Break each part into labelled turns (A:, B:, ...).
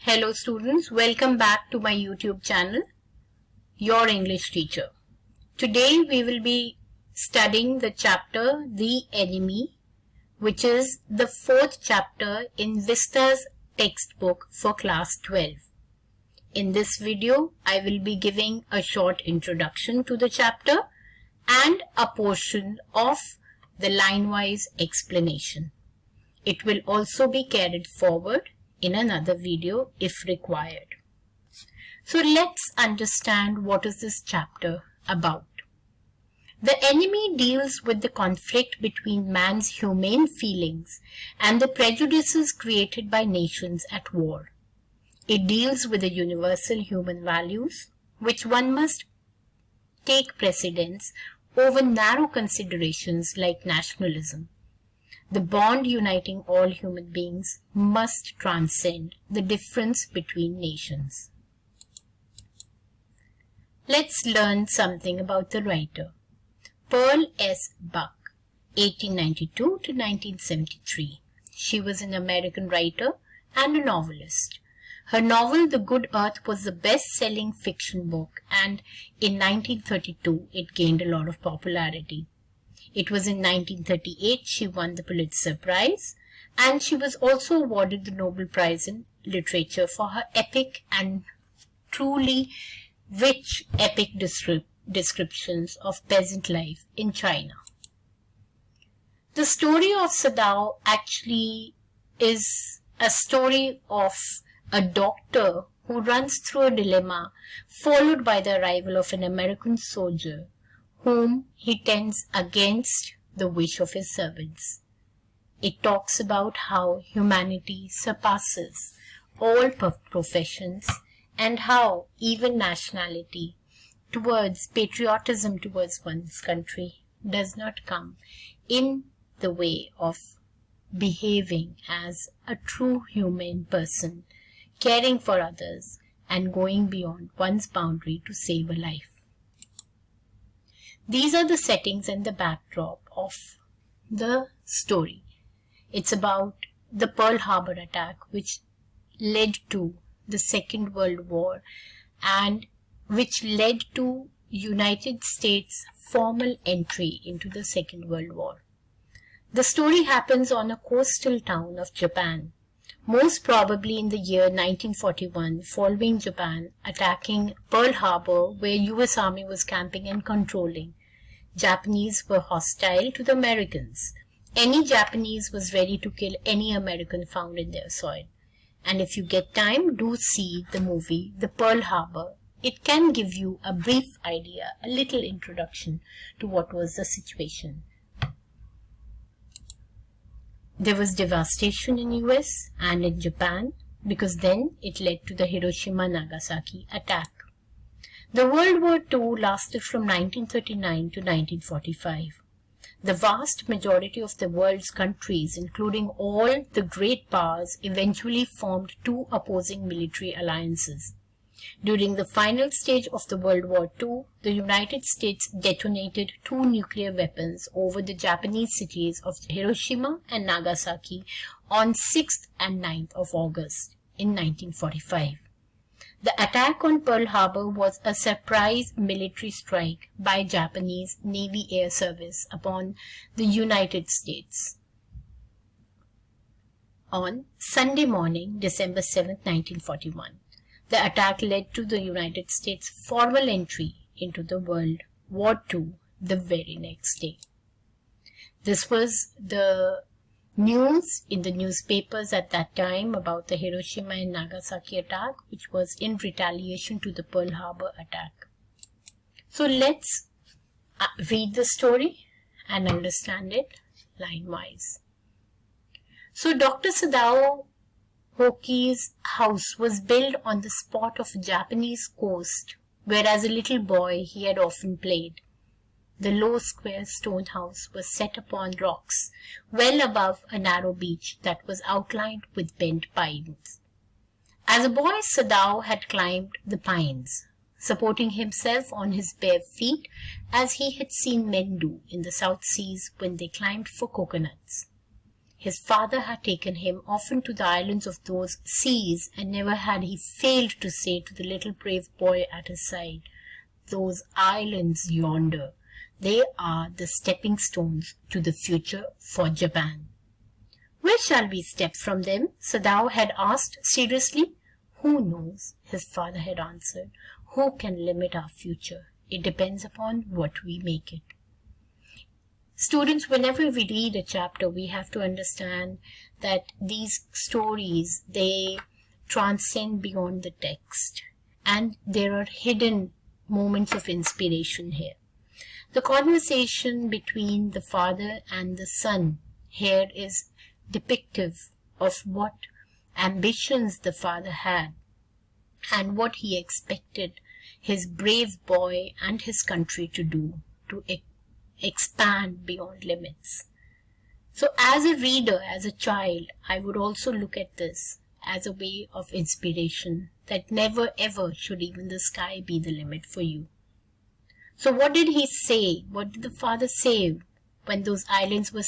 A: Hello students, welcome back to my YouTube channel, Your English Teacher. Today we will be studying the chapter The Enemy, which is the fourth chapter in Vista's textbook for class 12. In this video, I will be giving a short introduction to the chapter and a portion of the line-wise explanation. It will also be carried forward in another video if required. So let's understand what is this chapter about. The Enemy deals with the conflict between man's humane feelings and the prejudices created by nations at war. It deals with the universal human values, which one must take precedence over narrow considerations like nationalism. The bond uniting all human beings must transcend the difference between nations. Let's learn something about the writer. Pearl S. Buck, 1892 to 1973. She was an American writer and a novelist. Her novel The Good Earth was the best-selling fiction book, and in 1932 it gained a lot of popularity. It was in 1938 she won the Pulitzer Prize, and she was also awarded the Nobel Prize in Literature for her epic and truly rich epic descriptions of peasant life in China. The story of Sadao actually is a story of a doctor who runs through a dilemma, followed by the arrival of an American soldier whom he tends against the wish of his servants. It talks about how humanity surpasses all professions and how even nationality towards patriotism towards one's country does not come in the way of behaving as a true human person, caring for others and going beyond one's boundary to save a life. These are the settings and the backdrop of the story. It's about the Pearl Harbor attack, which led to the Second World War and which led to United States' formal entry into the Second World War. The story happens on a coastal town of Japan, most probably in the year 1941, following Japan attacking Pearl Harbor, where US Army was camping and controlling. Japanese were hostile to the Americans. Any Japanese was ready to kill any American found in their soil. And if you get time, do see the movie The Pearl Harbor. It can give you a brief idea, a little introduction to what was the situation. There was devastation in US and in Japan because then it led to the Hiroshima and Nagasaki attack. The World War II lasted from 1939 to 1945. The vast majority of the world's countries, including all the great powers, eventually formed two opposing military alliances. During the final stage of the World War II, the United States detonated two nuclear weapons over the Japanese cities of Hiroshima and Nagasaki on 6th and 9th of August in 1945. The attack on Pearl Harbor was a surprise military strike by Japanese Navy Air Service upon the United States. On Sunday morning, December 7, 1941, the attack led to the United States' formal entry into the World War II the very next day. This was the news in the newspapers at that time about the Hiroshima and Nagasaki attack, which was in retaliation to the Pearl Harbor attack. So let's read the story and understand it line-wise. So Dr. Sadao Hoki's house was built on the spot of a Japanese coast where as a little boy he had often played. The low square stone house was set upon rocks, well above a narrow beach that was outlined with bent pines. As a boy, Sadao had climbed the pines, supporting himself on his bare feet as he had seen men do in the South Seas when they climbed for coconuts. His father had taken him often to the islands of those seas, and never had he failed to say to the little brave boy at his side, "Those islands yonder, they are the stepping stones to the future for Japan." "Where shall we step from them?" Sadao had asked seriously. "Who knows?" his father had answered. "Who can limit our future? It depends upon what we make it." Students, whenever we read a chapter, we have to understand that these stories, they transcend beyond the text, and there are hidden moments of inspiration here. The conversation between the father and the son here is depictive of what ambitions the father had and what he expected his brave boy and his country to do, to expand beyond limits. So as a reader, as a child, I would also look at this as a way of inspiration, that never ever should even the sky be the limit for you. So what did he say? What did the father say when those islands were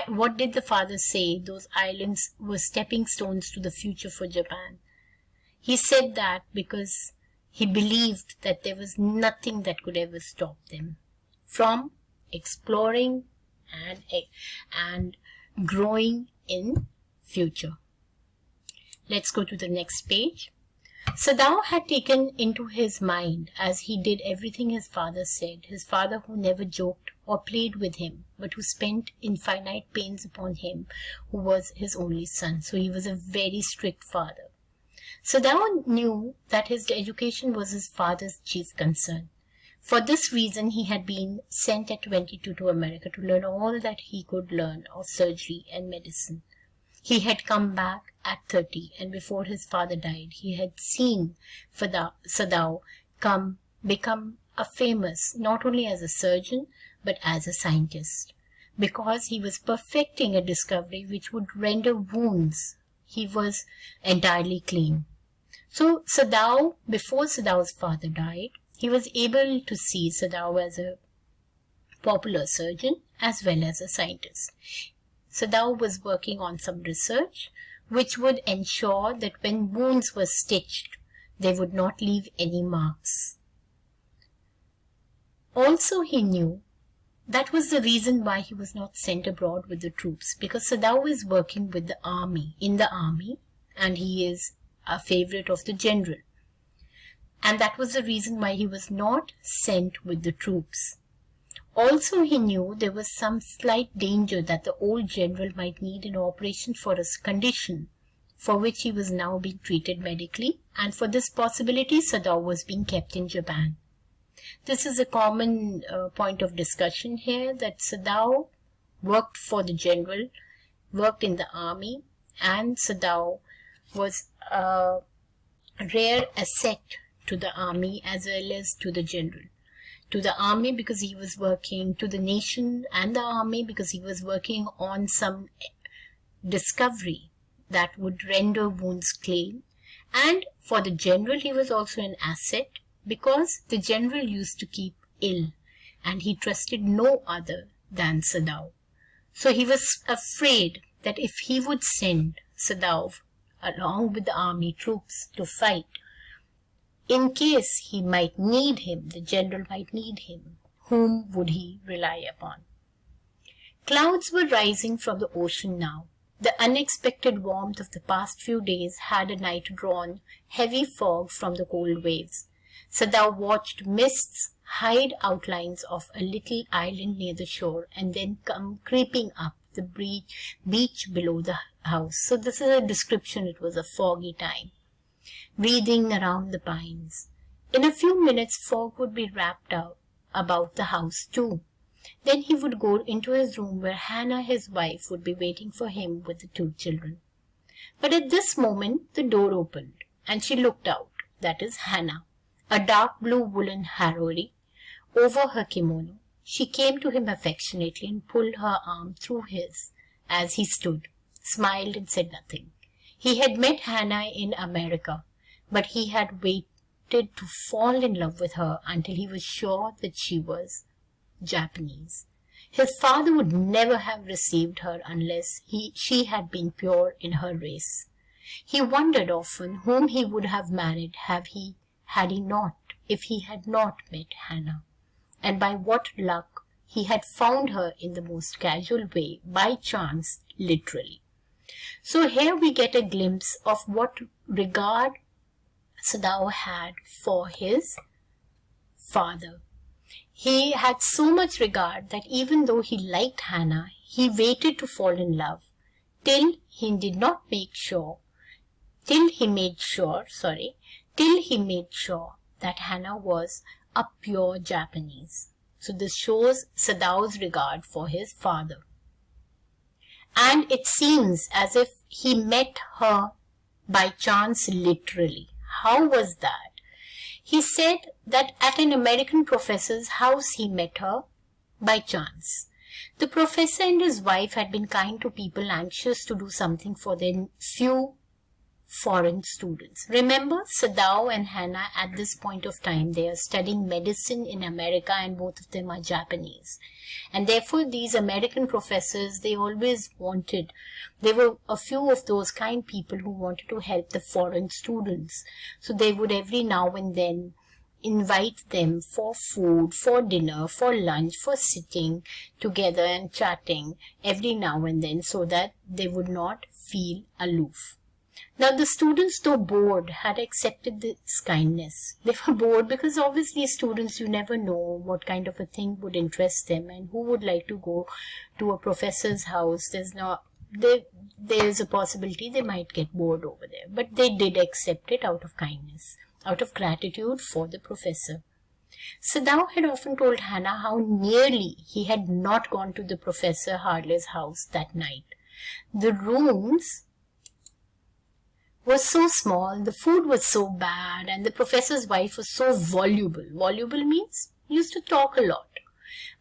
A: what did the father say? Those islands were stepping stones to the future for Japan. He said that because he believed that there was nothing that could ever stop them from exploring and growing in future. Let's go to the next page. Sadao had taken into his mind, as he did everything his father said, his father who never joked or played with him, but who spent infinite pains upon him, who was his only son. So he was a very strict father. Sadao knew that his education was his father's chief concern. For this reason, he had been sent at 22 to America to learn all that he could learn of surgery and medicine. He had come back at 30, and before his father died, he had seen Sadao become a famous, not only as a surgeon, but as a scientist, because he was perfecting a discovery which would render wounds. He was entirely clean. So Sadao, before Sadao's father died, he was able to see Sadao as a popular surgeon as well as a scientist. Sadao was working on some research which would ensure that when wounds were stitched, they would not leave any marks. Also, he knew that was the reason why he was not sent abroad with the troops, because Sadao is working with the army, in the army, and he is a favorite of the general. And that was the reason why he was not sent with the troops. Also, he knew there was some slight danger that the old general might need an operation for his condition, for which he was now being treated medically, and for this possibility, Sadao was being kept in Japan. This is a common point of discussion here, that Sadao worked for the general, worked in the army, and Sadao was a rare asset to the army as well as to the general. To the army because he was working, to the nation and the army because he was working on some discovery that would render wounds clean. And for the general, he was also an asset because the general used to keep ill and he trusted no other than Sadao. So he was afraid that if he would send Sadao along with the army troops to fight, in case he might need him, the general might need him, whom would he rely upon? Clouds were rising from the ocean now. The unexpected warmth of the past few days had at night drawn heavy fog from the cold waves. Sadao watched mists hide outlines of a little island near the shore and then come creeping up the beach below the house. So this is a description. It was a foggy time. Breathing around the pines. In a few minutes, fog would be wrapped out about the house too. Then he would go into his room where Hannah, his wife, would be waiting for him with the 2 children. But at this moment, the door opened and she looked out. That is Hannah, a dark blue woolen harori over her kimono. She came to him affectionately and pulled her arm through his as he stood, smiled and said nothing. He had met Hannah in America, but he had waited to fall in love with her until he was sure that she was Japanese. His father would never have received her unless she had been pure in her race. He wondered often whom he would have married had he not, if he had not met Hannah, and by what luck he had found her in the most casual way, by chance, literally. So here we get a glimpse of what regard Sadao had for his father. He had so much regard that even though he liked Hannah, he waited to fall in love till he made sure that Hannah was a pure Japanese. So this shows Sadao's regard for his father. And it seems as if he met her by chance, literally. How was that? He said that at an American professor's house he met her by chance. The professor and his wife had been kind to people anxious to do something for their few foreign students. Remember, Sadao and Hannah, at this point of time, they are studying medicine in America, and both of them are Japanese. And therefore, these American professors, they always wanted, there were a few of those kind people who wanted to help the foreign students. So they would every now and then invite them for food, for dinner, for lunch, for sitting together and chatting every now and then, so that they would not feel aloof. Now the students, though bored, had accepted this kindness. They were bored because obviously students, you never know what kind of a thing would interest them, and who would like to go to a professor's house. There's a possibility they might get bored over there. But they did accept it out of kindness, out of gratitude for the professor. Sadao had often told Hannah how nearly he had not gone to the Professor Harley's house that night. The rooms was so small, the food was so bad, and the professor's wife was so voluble. Voluble means used to talk a lot.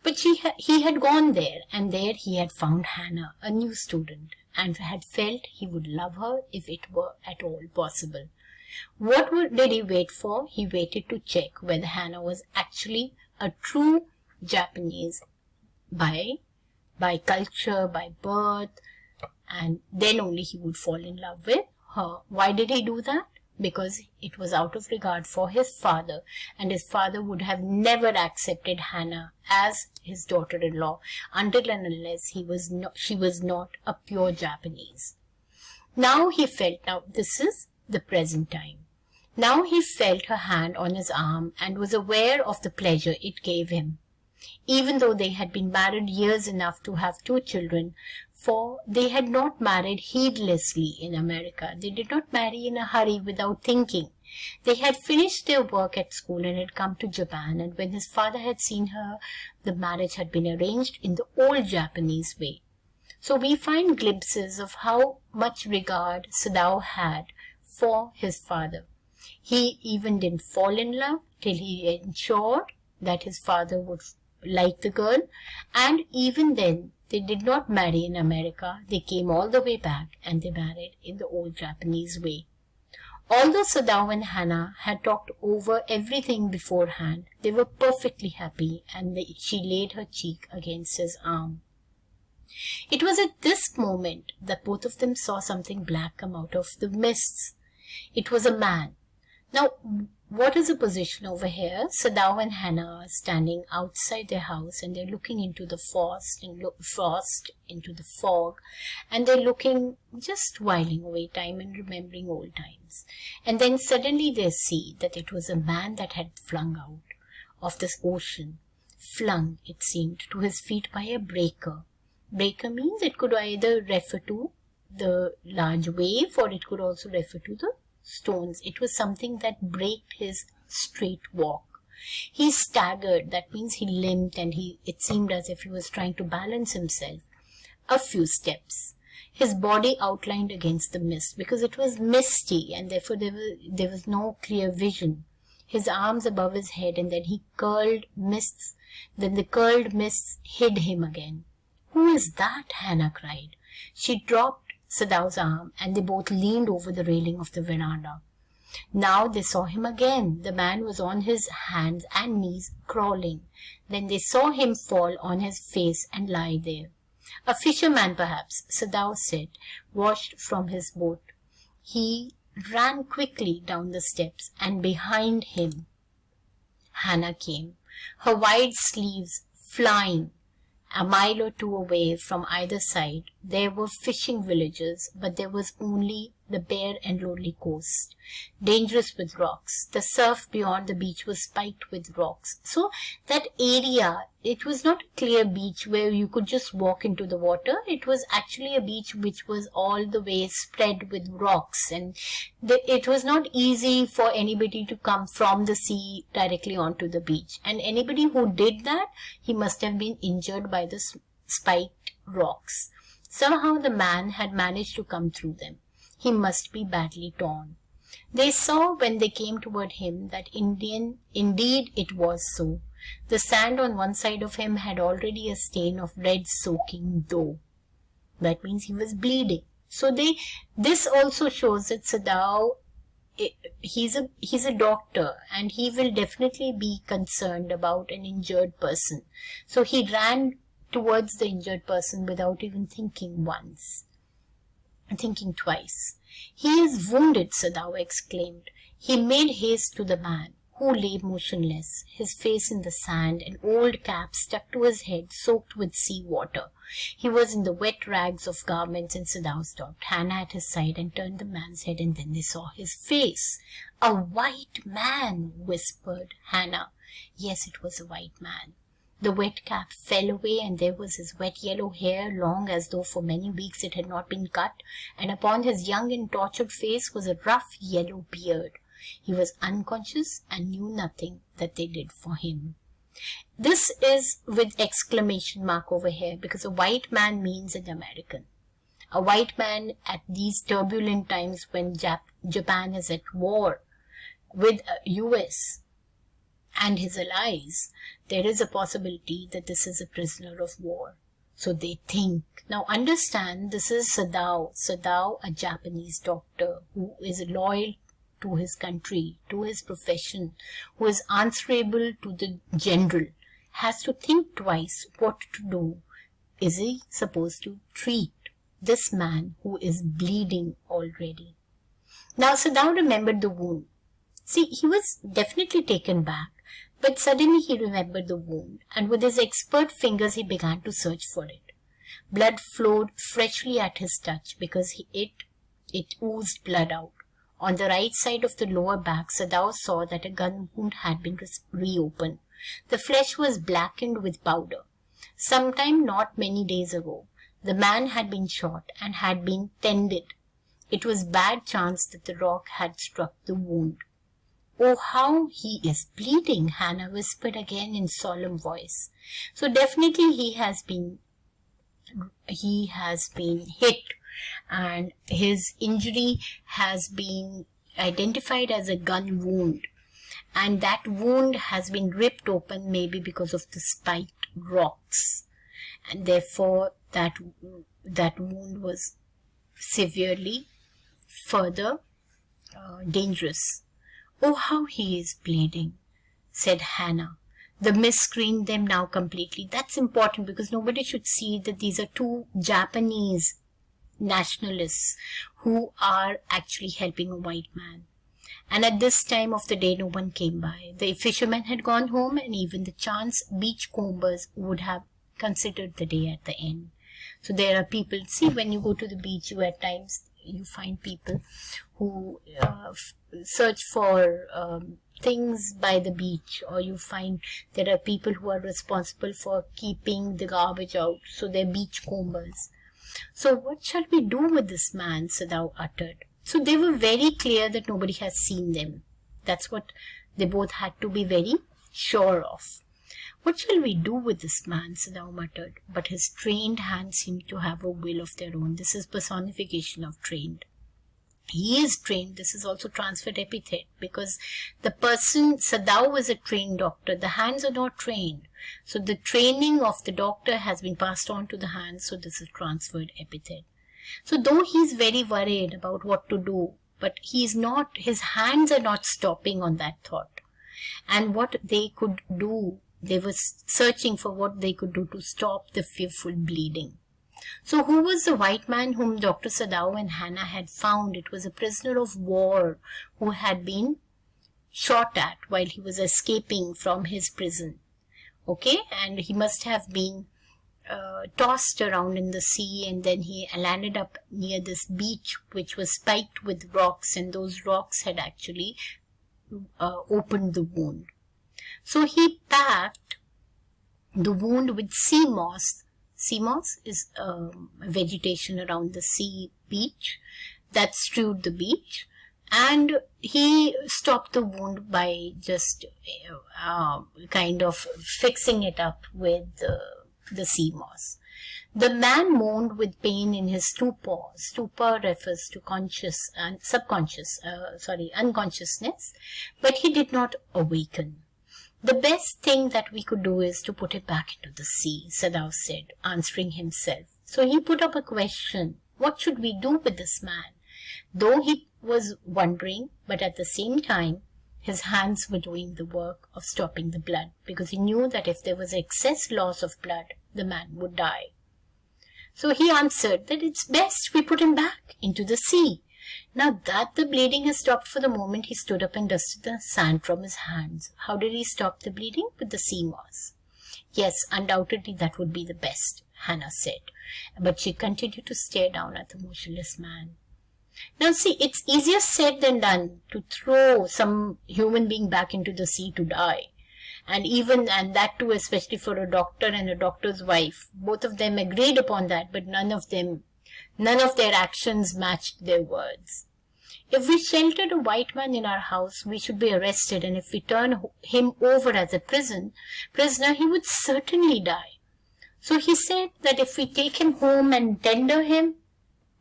A: But he had gone there, and there he had found Hannah, a new student, and had felt he would love her if it were at all possible. What did he wait for? He waited to check whether Hannah was actually a true Japanese by culture, by birth, and then only he would fall in love with her. Why did he do that? Because it was out of regard for his father, and his father would have never accepted Hannah as his daughter-in-law until and unless she was not a pure Japanese. Now this is the present time. Now he felt her hand on his arm and was aware of the pleasure it gave him. Even though they had been married years enough to have 2 children, for they had not married heedlessly in America. They did not marry in a hurry without thinking. They had finished their work at school and had come to Japan, and when his father had seen her, the marriage had been arranged in the old Japanese way. So we find glimpses of how much regard Sadao had for his father. He even didn't fall in love till he ensured that his father would like the girl, and even then they did not marry in America. They came all the way back and they married in the old Japanese way. Although Sadao and Hannah had talked over everything beforehand, they were perfectly happy, and she laid her cheek against his arm. It was at this moment that both of them saw something black come out of the mists. It was a man. Now, what is the position over here? Sadao and Hannah are standing outside their house, and they're looking into the frost, into the fog, and they're looking, just whiling away time and remembering old times. And then suddenly they see that it was a man that had flung out of this ocean, flung, it seemed, to his feet by a breaker. Breaker means it could either refer to the large wave, or it could also refer to the stones. It was something that braked his straight walk. He staggered, that means he limped, and it seemed as if he was trying to balance himself a few steps. His body outlined against the mist, because it was misty, and therefore there was no clear vision. His arms above his head, and then he curled mists. Then the curled mists hid him again. "Who is that?" Hannah cried. She dropped Sadao's arm, and they both leaned over the railing of the veranda. Now they saw him again. The man was on his hands and knees crawling. Then they saw him fall on his face and lie there. A fisherman, perhaps, Sadao said, washed from his boat. He ran quickly down the steps, and behind him Hannah came, her wide sleeves flying. A mile or two away from either side, there were fishing villages, but there was only the bare and lonely coast, dangerous with rocks. The surf beyond the beach was spiked with rocks. So that area, it was not a clear beach where you could just walk into the water. It was actually a beach which was all the way spread with rocks, and it was not easy for anybody to come from the sea directly onto the beach. And anybody who did that, he must have been injured by the spiked rocks. Somehow the man had managed to come through them. He must be badly torn. They saw when they came toward him that indeed it was so. The sand on one side of him had already a stain of red soaking dough. That means he was bleeding. So this also shows that Sadao, he's a doctor, and he will definitely be concerned about an injured person. So he ran towards the injured person without even thinking twice. "He is wounded," Sadao exclaimed. He made haste to the man, who lay motionless, his face in the sand, an old cap stuck to his head, soaked with sea water. He was in the wet rags of garments, and Sadao stopped Hannah at his side and turned the man's head, and then they saw his face. "A white man," whispered Hannah. Yes, it was a white man. The wet cap fell away, and there was his wet yellow hair, long as though for many weeks it had not been cut, and upon his young and tortured face was a rough yellow beard. He was unconscious and knew nothing that they did for him. This is with exclamation mark over here, because a white man means an American. A white man at these turbulent times when Japan is at war with US and his allies, there is a possibility that this is a prisoner of war. So they think. Now understand, this is Sadao, a Japanese doctor who is loyal to his country, to his profession, who is answerable to the general, has to think twice what to do. Is he supposed to treat this man who is bleeding already? Now Sadao remembered the wound. See, he was definitely taken back, but suddenly he remembered the wound, and with his expert fingers he began to search for it. Blood flowed freshly at his touch, because it oozed blood out. On the right side of the lower back, Sadao saw that a gun wound had been reopened. The flesh was blackened with powder. Sometime not many days ago, the man had been shot and had been tended. It was bad chance that the rock had struck the wound. "Oh, how he is bleeding," Hannah whispered again in solemn voice. So definitely he has been hit, and his injury has been identified as a gun wound, and that wound has been ripped open, maybe because of the spiked rocks, and therefore that wound was severely further dangerous. "Oh, how he is bleeding," said Hannah. The mist screened them now completely. That's important, because nobody should see that these are two Japanese nationalists who are actually helping a white man. And at this time of the day, no one came by. The fishermen had gone home, and even the chance beachcombers would have considered the day at the end. So there are people, see, when you go to the beach, at times you find people who search for things by the beach, or you find there are people who are responsible for keeping the garbage out, so they're beachcombers. "So what shall we do with this man?" Sadao uttered. So they were very clear that nobody has seen them. That's what they both had to be very sure of. "What shall we do with this man?" Sadao muttered, but his trained hands seemed to have a will of their own. This is personification of trained. He is trained. This is also transferred epithet, because the person, Sadao, is a trained doctor. The hands are not trained. So the training of the doctor has been passed on to the hands, so this is transferred epithet. So though he's very worried about what to do, but he's not, his hands are not stopping on that thought. And what they could do, they were searching for what they could do to stop the fearful bleeding. So who was the white man whom Dr. Sadao and Hannah had found? It was a prisoner of war who had been shot at while he was escaping from his prison. Okay, and he must have been tossed around in the sea, and then he landed up near this beach which was spiked with rocks, and those rocks had actually opened the wound. So he packed the wound with sea moss. Sea moss is vegetation around the sea beach that strewed the beach, and he stopped the wound by just kind of fixing it up with the sea moss. The man moaned with pain in his stupor. Stupor refers to unconsciousness, but he did not awaken. The best thing that we could do is to put him back into the sea, Sadao said, answering himself. So he put up a question. What should we do with this man? Though he was wondering, but at the same time, his hands were doing the work of stopping the blood, because he knew that if there was excess loss of blood, the man would die. So he answered that it's best we put him back into the sea. Now that the bleeding has stopped for the moment, he stood up and dusted the sand from his hands. How did he stop the bleeding? With the sea moss. Yes, undoubtedly that would be the best, Hannah said. But she continued to stare down at the motionless man. Now see, it's easier said than done to throw some human being back into the sea to die. And that too, especially for a doctor and a doctor's wife. Both of them agreed upon that, but none of their actions matched their words. If we sheltered a white man in our house, we should be arrested, and if we turn him over as a prisoner, he would certainly die. So he said that if we take him home and tender him,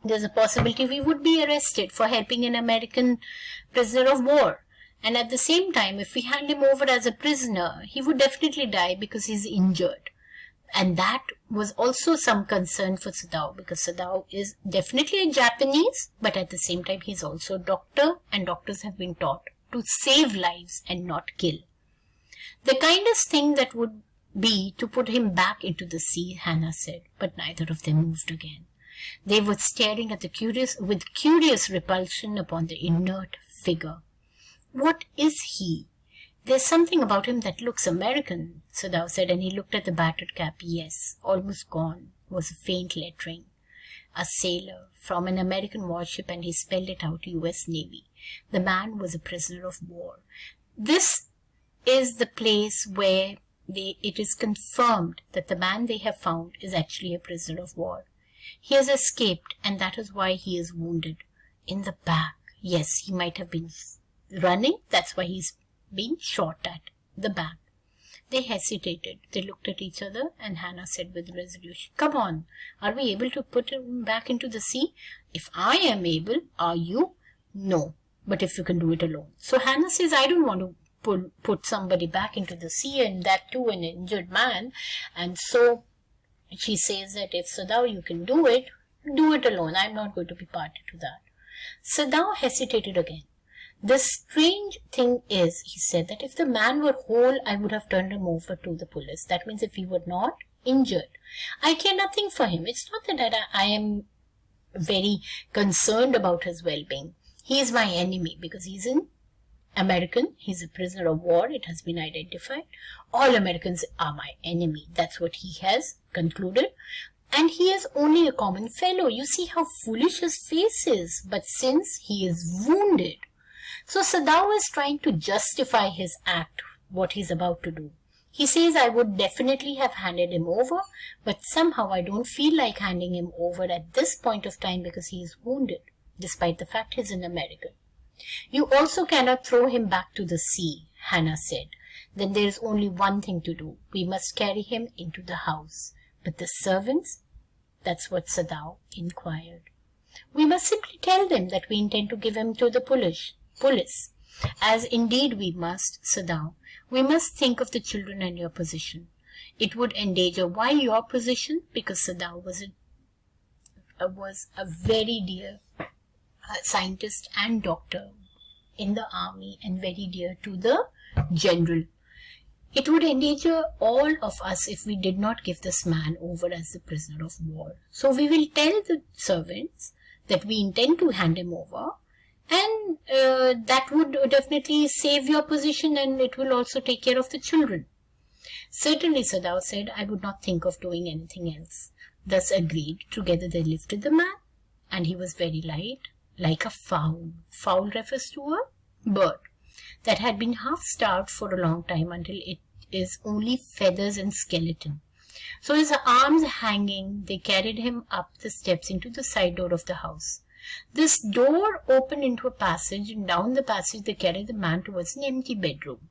A: there's a possibility we would be arrested for helping an American prisoner of war. And at the same time, if we hand him over as a prisoner, he would definitely die because he's injured. And that was also some concern for Sadao, because Sadao is definitely a Japanese, but at the same time he's also a doctor, and doctors have been taught to save lives and not kill. The kindest thing that would be to put him back into the sea, Hannah said, but neither of them moved again. They were staring at with curious repulsion upon the inert figure. What is he? There's something about him that looks American, Sadao said, and he looked at the battered cap. Yes, almost gone was a faint lettering. A sailor from an American warship, and he spelled it out, U.S. Navy. The man was a prisoner of war. This is the place where it is confirmed that the man they have found is actually a prisoner of war. He has escaped, and that is why he is wounded. In the back. Yes, he might have been running. That's why he's being shot at the back. They hesitated. They looked at each other, and Hannah said with resolution, "Come on. Are we able to put him back into the sea?" "If I am able, are you?" "No, but if you can do it alone." So Hannah says, "I don't want to put somebody back into the sea, and that too an injured man." And so she says that if Sadao, you can do it alone. I'm not going to be party to that. Sadao hesitated again. "The strange thing is," he said, "that if the man were whole, I would have turned him over to the police. That means if he were not injured. I care nothing for him. It's not that I am very concerned about his well-being. He is my enemy because he's an American. He's a prisoner of war. It has been identified. All Americans are my enemy." That's what he has concluded. And he is only a common fellow. You see how foolish his face is. But since he is wounded, so Sadao is trying to justify his act, what he's about to do. He says, "I would definitely have handed him over, but somehow I don't feel like handing him over at this point of time because he is wounded, despite the fact he's an American." "You also cannot throw him back to the sea," Hannah said. "Then there is only one thing to do. We must carry him into the house." "But the servants?" That's what Sadao inquired. "We must simply tell them that we intend to give him to the police. As indeed we must, Sadao. We must think of the children and your position. It would endanger. Why your position?" Because Sadao was a very dear scientist and doctor in the army and very dear to the general. It would endanger all of us if we did not give this man over as the prisoner of war. So we will tell the servants that we intend to hand him over, and that would definitely save your position, and it will also take care of the children. Certainly, Sadao said, I would not think of doing anything else. Thus agreed. Together they lifted the man, and he was very light, like a fowl. Fowl refers to a bird that had been half starved for a long time until it is only feathers and skeleton. So his arms hanging, they carried him up the steps into the side door of the house. This door opened into a passage, and down the passage they carried the man towards an empty bedroom.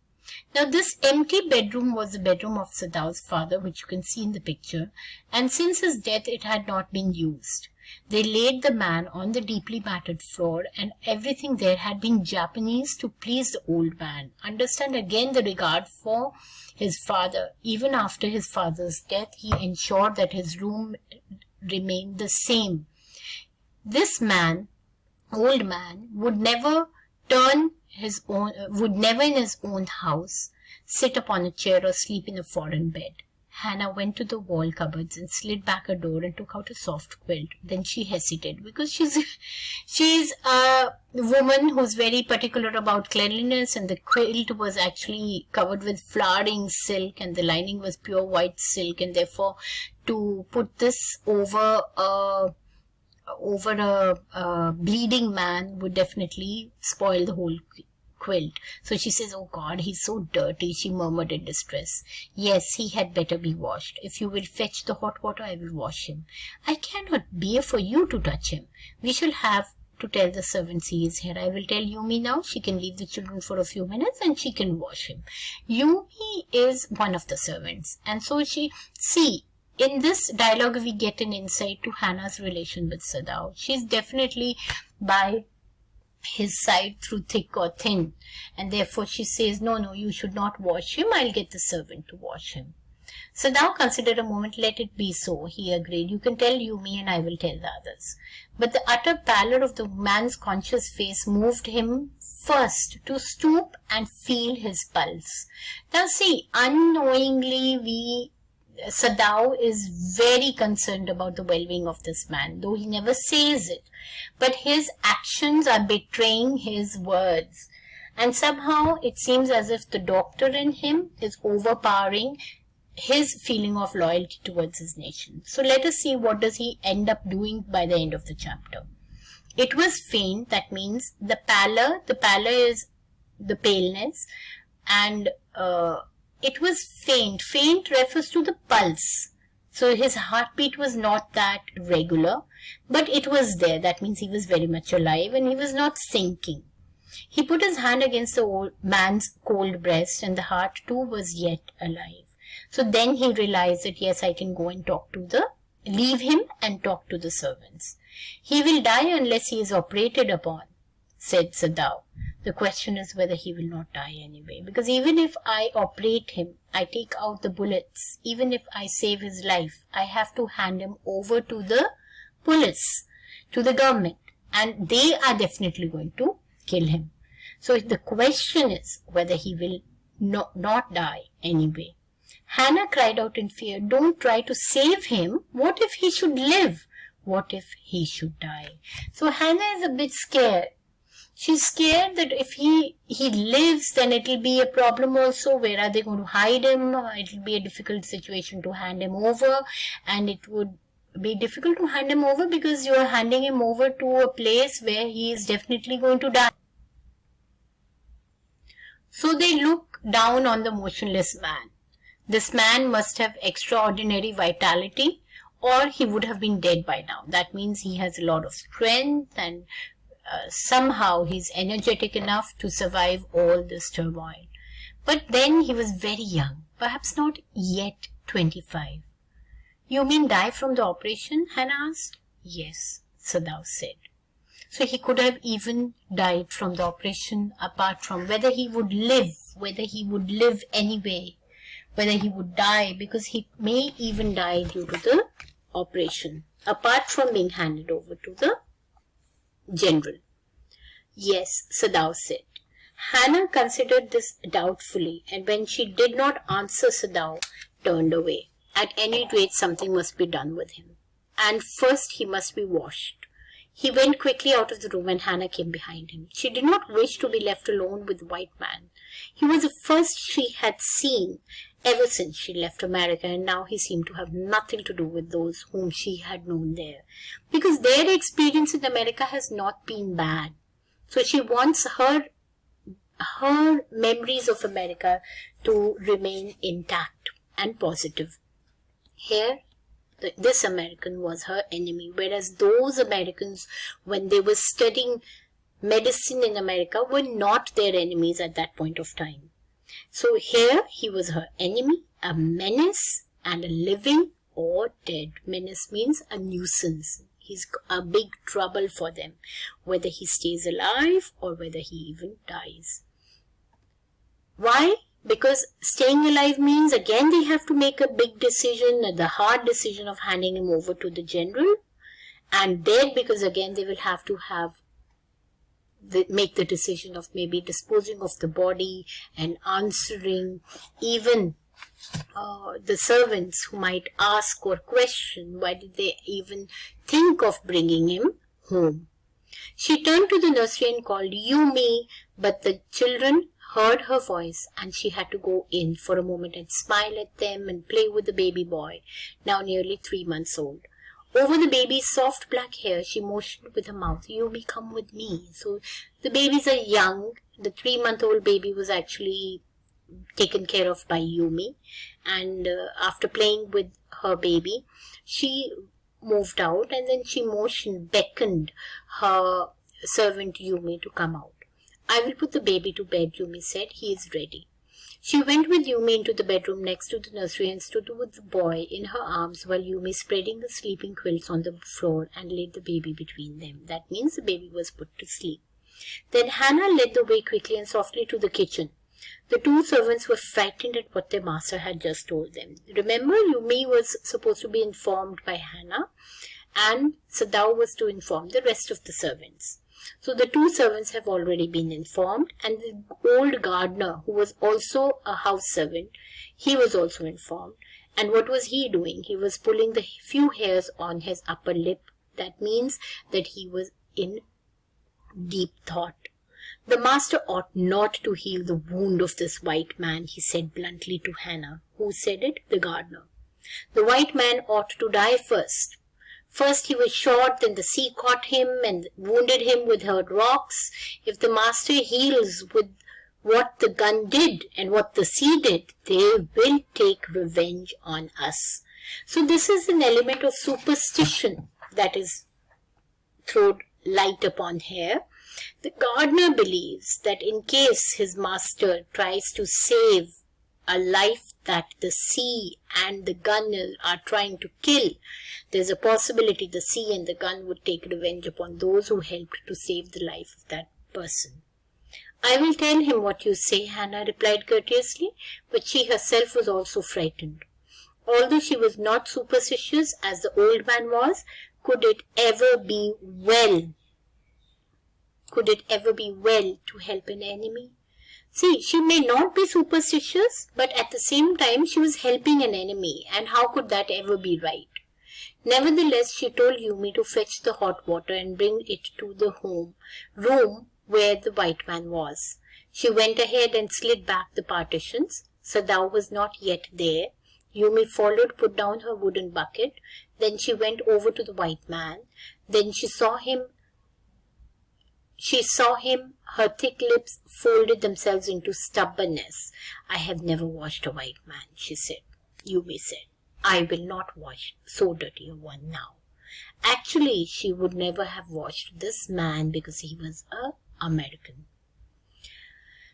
A: Now this empty bedroom was the bedroom of Sadao's father, which you can see in the picture, and since his death it had not been used. They laid the man on the deeply matted floor, and everything there had been Japanese to please the old man. Understand again the regard for his father. Even after his father's death, he ensured that his room remained the same. This man, old man, would never in his own house sit upon a chair or sleep in a foreign bed. Hannah went to the wall cupboards and slid back a door and took out a soft quilt. Then she hesitated because she's a woman who's very particular about cleanliness, and the quilt was actually covered with flowering silk and the lining was pure white silk, and therefore to put this over a bleeding man would definitely spoil the whole quilt. So she says, oh God, he's so dirty, she murmured in distress. Yes, he had better be washed. If you will fetch the hot water, I will wash him. I cannot bear for you to touch him. We shall have to tell the servants he is here. I will tell Yumi now. She can leave the children for a few minutes and she can wash him. Yumi is one of the servants. And so in this dialogue, we get an insight to Hannah's relation with Sadao. She's definitely by his side through thick or thin. And therefore she says, no, you should not wash him. I'll get the servant to wash him. Sadao considered a moment. Let it be so, he agreed. You can tell Yumi and I will tell the others. But the utter pallor of the man's conscious face moved him first to stoop and feel his pulse. Now see, unknowingly Sadao is very concerned about the well-being of this man, though he never says it. But his actions are betraying his words. And somehow it seems as if the doctor in him is overpowering his feeling of loyalty towards his nation. So let us see what does he end up doing by the end of the chapter. It was faint, that means the pallor is the paleness, and it was faint. Faint refers to the pulse. So his heartbeat was not that regular, but it was there. That means he was very much alive and he was not sinking. He put his hand against the old man's cold breast, and the heart too was yet alive. So then he realized that yes, I can go and leave him and talk to the servants. He will die unless he is operated upon, said Sadao. The question is whether he will not die anyway. Because even if I operate him, I take out the bullets, even if I save his life, I have to hand him over to the police, to the government. And they are definitely going to kill him. So the question is whether he will not die anyway. Hannah cried out in fear, don't try to save him. What if he should live? What if he should die? So Hannah is a bit scared. She's scared that if he lives, then it will be a problem also. Where are they going to hide him? It will be a difficult situation to hand him over. And it would be difficult to hand him over because you are handing him over to a place where he is definitely going to die. So they look down on the motionless man. This man must have extraordinary vitality, or he would have been dead by now. That means he has a lot of strength, and somehow he's energetic enough to survive all this turmoil. But then he was very young, perhaps not yet 25. You mean die from the operation? Hannah asked. Yes, Sadao said. So he could have even died from the operation, apart from whether he would live anyway, whether he would die, because he may even die due to the operation, apart from being handed over to the general. Yes, Sadao said. Hannah considered this doubtfully, and when she did not answer, Sadao turned away. At any rate, something must be done with him. And first he must be washed. He went quickly out of the room and Hannah came behind him. She did not wish to be left alone with the white man. He was the first she had seen ever since she left America, and now he seemed to have nothing to do with those whom she had known there, because their experience in America has not been bad. So she wants her memories of America to remain intact and positive. Here, this American was her enemy, whereas those Americans, when they were studying medicine in America, were not their enemies at that point of time. So here he was her enemy, a menace, and a living or dead. Menace means a nuisance. He's a big trouble for them, whether he stays alive or whether he even dies. Why? Because staying alive means again they have to make a big decision, the hard decision of handing him over to the general, and dead because again they will have to make the decision of maybe disposing of the body and answering even the servants who might ask or question why did they even think of bringing him home. She turned to the nursery and called, "Yumi," but the children heard her voice and she had to go in for a moment and smile at them and play with the baby boy, now nearly 3 months old. Over the baby's soft black hair, she motioned with her mouth, "Yumi, come with me." So the babies are young. The 3-month-old baby was actually taken care of by Yumi. And after playing with her baby, she moved out and then she beckoned her servant Yumi to come out. "I will put the baby to bed," Yumi said. "He is ready." She went with Yumi into the bedroom next to the nursery and stood with the boy in her arms while Yumi spreading the sleeping quilts on the floor and laid the baby between them. That means the baby was put to sleep. Then Hannah led the way quickly and softly to the kitchen. The 2 servants were frightened at what their master had just told them. Remember, Yumi was supposed to be informed by Hannah, and Sadao was to inform the rest of the servants. So the 2 servants have already been informed, and the old gardener, who was also a house servant, he was also informed. And what was he doing? He was pulling the few hairs on his upper lip. That means that he was in deep thought. "The master ought not to heal the wound of this white man," he said bluntly to Hannah. Who said it? The gardener. "The white man ought to die first. First he was shot, then the sea caught him and wounded him with her rocks. If the master heals with what the gun did and what the sea did, they will take revenge on us." So this is an element of superstition that is thrown light upon here. The gardener believes that in case his master tries to save a life that the sea and the gun are trying to kill, there's a possibility the sea and the gun would take revenge upon those who helped to save the life of that person. "I will tell him what you say," Hannah replied courteously, but she herself was also frightened. Although she was not superstitious as the old man was, could it ever be well to help an enemy? See, she may not be superstitious, but at the same time she was helping an enemy, and how could that ever be right? Nevertheless, she told Yumi to fetch the hot water and bring it to the room where the white man was. She went ahead and slid back the partitions. Sadao was not yet there. Yumi followed, put down her wooden bucket. Then she went over to the white man. Then she saw him, her thick lips folded themselves into stubbornness. "I have never washed a white man," Yumi said. "I will not wash so dirty a one now." Actually, she would never have washed this man because he was an American.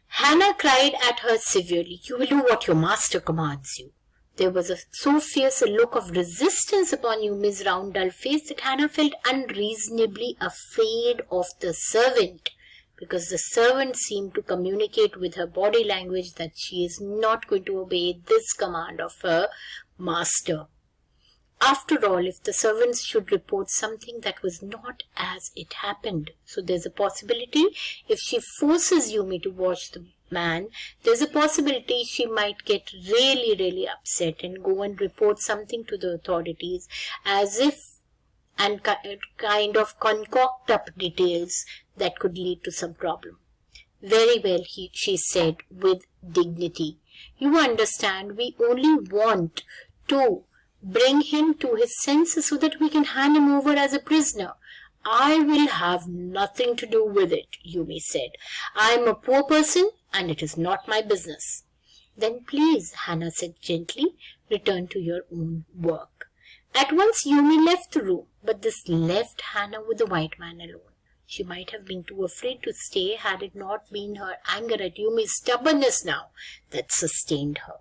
A: Hannah cried at her severely, "You will do what your master commands you." There was so fierce a look of resistance upon Yumi's round, dull face that Hannah felt unreasonably afraid of the servant, because the servant seemed to communicate with her body language that she is not going to obey this command of her master. After all, if the servants should report something that was not as it happened, so there's a possibility if she forces Yumi to watch the man, there's a possibility she might get really upset and go and report something to the authorities as if and kind of concoct up details that could lead to some problem. Very well, she said with dignity. You understand, we only want to bring him to his senses so that we can hand him over as a prisoner. I will have nothing to do with it, Yumi said. I am a poor person and it is not my business. Then please, Hannah said gently, return to your own work. At once Yumi left the room, but this left Hannah with the white man alone. She might have been too afraid to stay had it not been her anger at Yumi's stubbornness now that sustained her.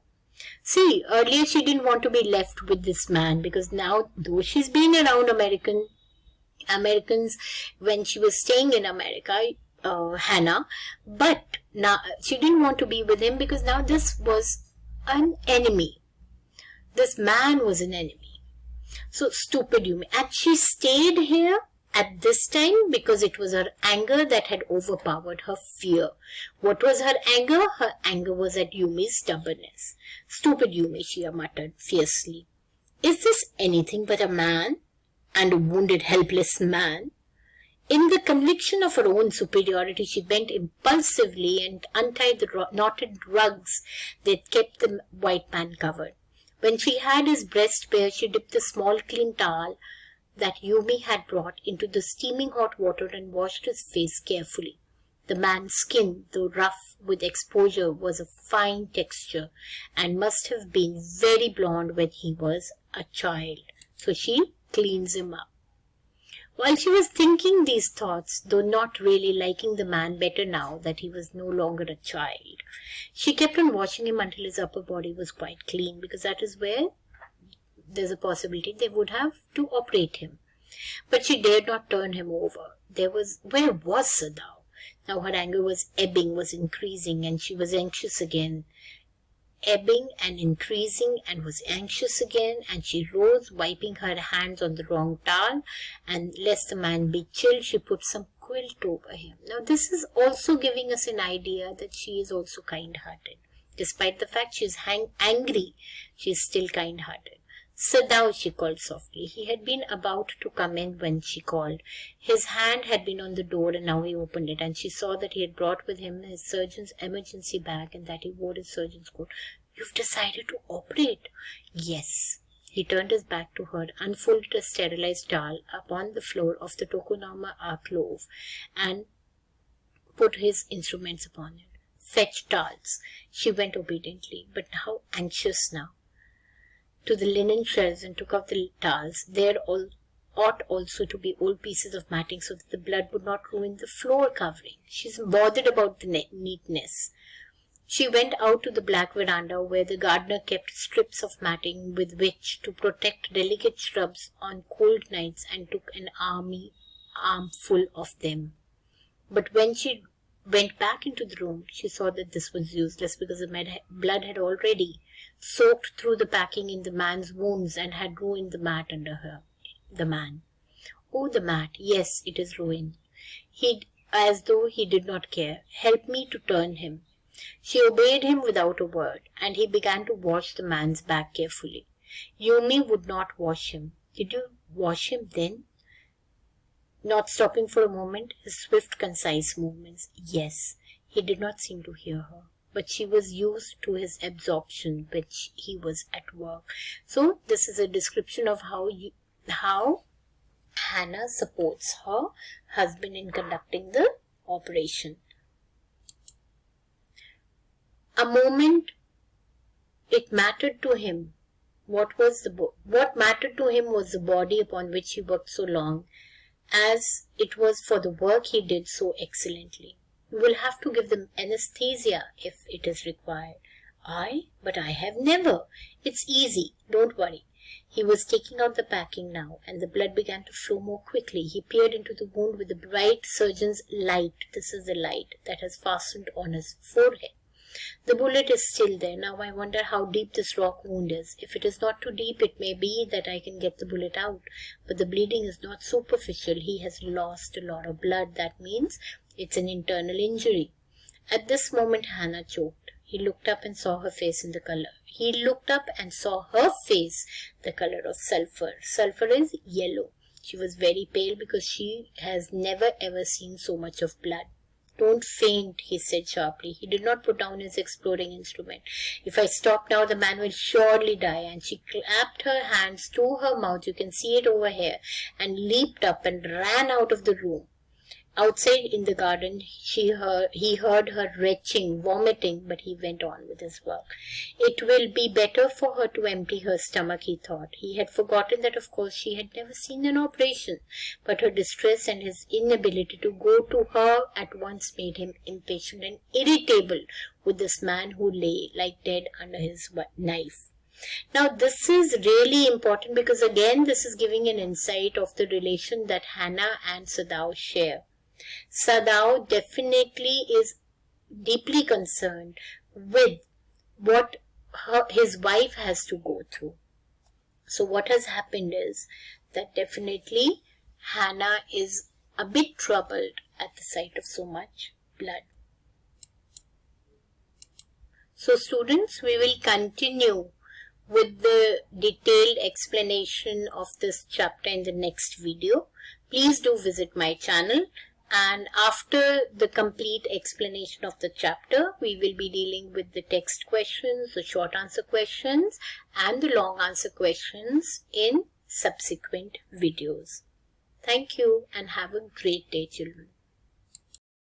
A: See, earlier she didn't want to be left with this man because now, though she's been around Americans when she was staying in America, Hannah, but now she didn't want to be with him because now this was an enemy. This man was an enemy. So stupid Yumi. And she stayed here at this time because it was her anger that had overpowered her fear. What was her anger? Her anger was at Yumi's stubbornness. Stupid Yumi, she muttered fiercely. Is this anything but a man? And a wounded, helpless man? In the conviction of her own superiority, she bent impulsively and untied the knotted rugs that kept the white man covered. When she had his breast bare, she dipped the small clean towel that Yumi had brought into the steaming hot water and washed his face carefully. The man's skin, though rough with exposure, was of fine texture and must have been very blond when he was a child. So she cleans him up. While she was thinking these thoughts, though not really liking the man better now that he was no longer a child, she kept on washing him until his upper body was quite clean, because that is where there's a possibility they would have to operate him. But she dared not turn him over. Where was Sadao? Now her anger was ebbing, was increasing, and she was anxious again. Ebbing and increasing and was anxious again, and she rose, wiping her hands on the wrong towel, and lest the man be chilled, she put some quilt over him. Now this is also giving us an idea that she is also kind-hearted. Despite the fact she is angry, she is still kind-hearted. Sadao, she called softly. He had been about to come in when she called. His hand had been on the door and now he opened it, and she saw that he had brought with him his surgeon's emergency bag and that he wore his surgeon's coat. You've decided to operate? Yes. He turned his back to her, unfolded a sterilized towel upon the floor of the Tokonoma alcove and put his instruments upon it. Fetch towels. She went obediently, but how anxious now. To the linen shelves and took out the towels. There ought also to be old pieces of matting so that the blood would not ruin the floor covering. She's bothered about the neatness. She went out to the black veranda where the gardener kept strips of matting with which to protect delicate shrubs on cold nights, and took an armful of them. But when she went back into the room, she saw that this was useless because the blood had already soaked through the packing in the man's wounds and had ruined the mat under her. The man. Oh, the mat. Yes, it is ruined. As though he did not care. Help me to turn him. She obeyed him without a word, and he began to wash the man's back carefully. Yumi would not wash him. Did you wash him then? Not stopping for a moment, his swift, concise movements. Yes. He did not seem to hear her, but she was used to his absorption when he was at work. So this is a description of how Hannah supports her husband in conducting the operation. A moment it mattered to him. What mattered to him was the body upon which he worked so long, as it was for the work he did so excellently. You will have to give them anesthesia if it is required. But I have never. It's easy. Don't worry. He was taking out the packing now, and the blood began to flow more quickly. He peered into the wound with the bright surgeon's light. This is the light that has fastened on his forehead. The bullet is still there. Now I wonder how deep this rock wound is. If it is not too deep, it may be that I can get the bullet out. But the bleeding is not superficial. He has lost a lot of blood. That means it's an internal injury. At this moment, Hannah choked. He looked up and saw her face in the color. He looked up and saw her face, the color of sulfur. Sulfur is yellow. She was very pale because she has never ever seen so much of blood. Don't faint, he said sharply. He did not put down his exploring instrument. If I stop now, the man will surely die. And she clapped her hands to her mouth, you can see it over here, and leaped up and ran out of the room. Outside in the garden, he heard her retching, vomiting, but he went on with his work. It will be better for her to empty her stomach, he thought. He had forgotten that, of course, she had never seen an operation, but her distress and his inability to go to her at once made him impatient and irritable with this man who lay like dead under his knife. Now, this is really important because, again, this is giving an insight of the relation that Hannah and Sadao share. Sadao definitely is deeply concerned with what his wife has to go through. So what has happened is that definitely Hannah is a bit troubled at the sight of so much blood. So students, we will continue with the detailed explanation of this chapter in the next video. Please do visit my channel. And after the complete explanation of the chapter, we will be dealing with the text questions, the short answer questions, and the long answer questions in subsequent videos. Thank you and have a great day, children.